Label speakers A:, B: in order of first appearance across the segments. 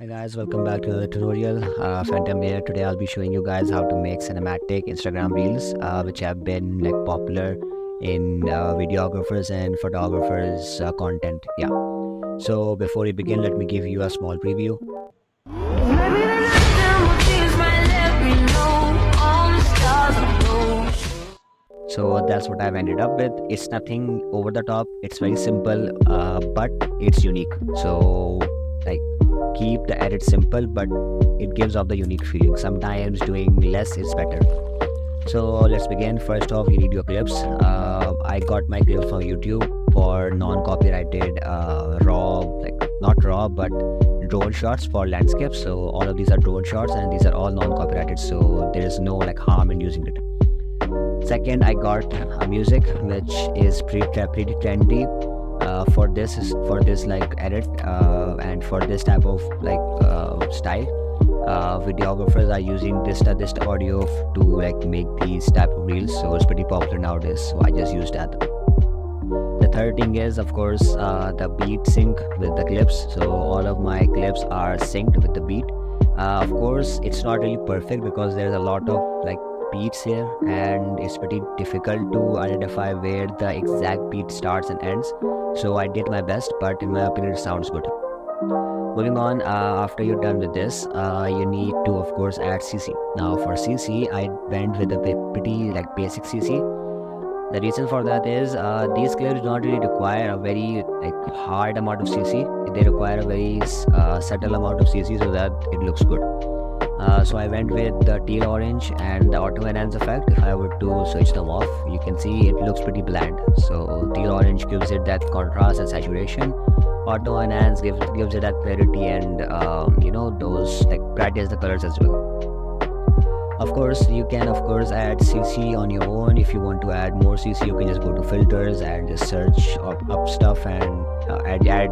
A: Hi guys, welcome back to another tutorial. Phantom here. Today I'll be showing you guys how to make cinematic Instagram reels, which have been popular in videographers and photographers content. Yeah. So before we begin, let me give you a small preview. So that's what I've ended up with. It's nothing over the top. It's very simple, but it's unique. So like keep the edit simple, but it gives off the unique feeling. Sometimes doing less is better. So let's begin. First off, you need your clips. I got my clips from YouTube for non-copyrighted raw, not raw but drone shots for landscapes. So all of these are drone shots and these are all non-copyrighted, so there is no harm in using it. Second, I got a music which is pretty trendy for this edit and for this type of style. Videographers are using this audio to make these type of reels, so it's pretty popular nowadays, so I just used that. The third thing is, of course, the beat sync with the clips. So all of my clips are synced with the beat. Of course, it's not really perfect because there's a lot of beats here and it's pretty difficult to identify where the exact beat starts and ends, so I did my best, but in my opinion it sounds good. Moving on, after you're done with this, you need to of course add CC. Now for CC, I went with a pretty basic CC. The reason for that is these clips do not really require a very hard amount of CC. They require a very subtle amount of CC so that it looks good. So I went with the teal orange and the auto enhance effect. If I were to switch them off, you can see it looks pretty bland. So teal orange gives it that contrast and saturation. Auto enhance gives it that clarity and those brightens the colors as well. Of course, you can add CC on your own. If you want to add more CC, you can just go to filters and just search up stuff and add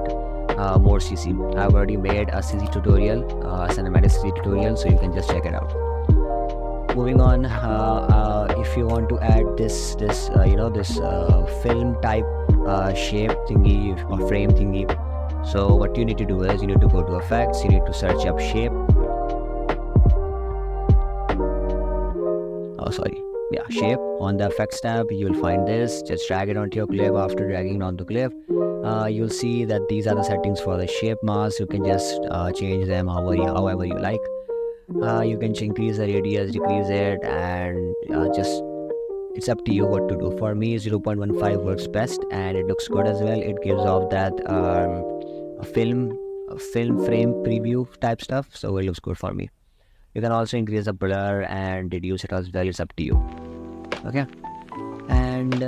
A: more CC. I've already made a CC tutorial, cinematic CC tutorial, so you can just check it out. Moving on, if you want to add this film type shape thingy or frame thingy, so what you need to do is you need to go to effects, you need to search up shape. Shape. On the effects tab, you will find this. Just drag it onto your clip. After dragging it onto clip, you'll see that these are the settings for the shape mask. You can just change them however you like. You can increase the radius, decrease it, and it's up to you what to do. For me, 0.15 works best and it looks good as well. It gives off that film frame preview type stuff, so it looks good for me. You can also increase the blur and reduce it as well. It's up to you. Okay. And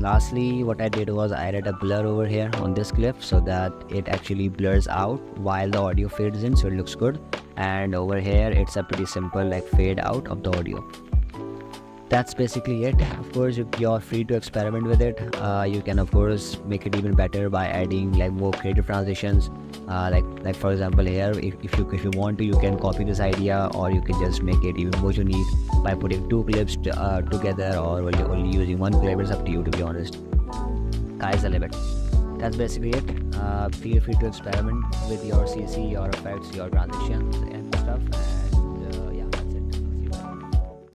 A: lastly, what I did was I added a blur over here on this clip so that it actually blurs out while the audio fades in, so it looks good. And over here, it's a pretty simple fade out of the audio. That's basically it. Of course, you're free to experiment with it. You can of course make it even better by adding more creative transitions. For example here, if you want to, you can copy this idea, or you can just make it even more unique by putting two clips together, or only using one clip. It's up to you, to be honest. Sky's the limit. That's basically it. Feel free to experiment with your CC, your effects, your transitions and stuff.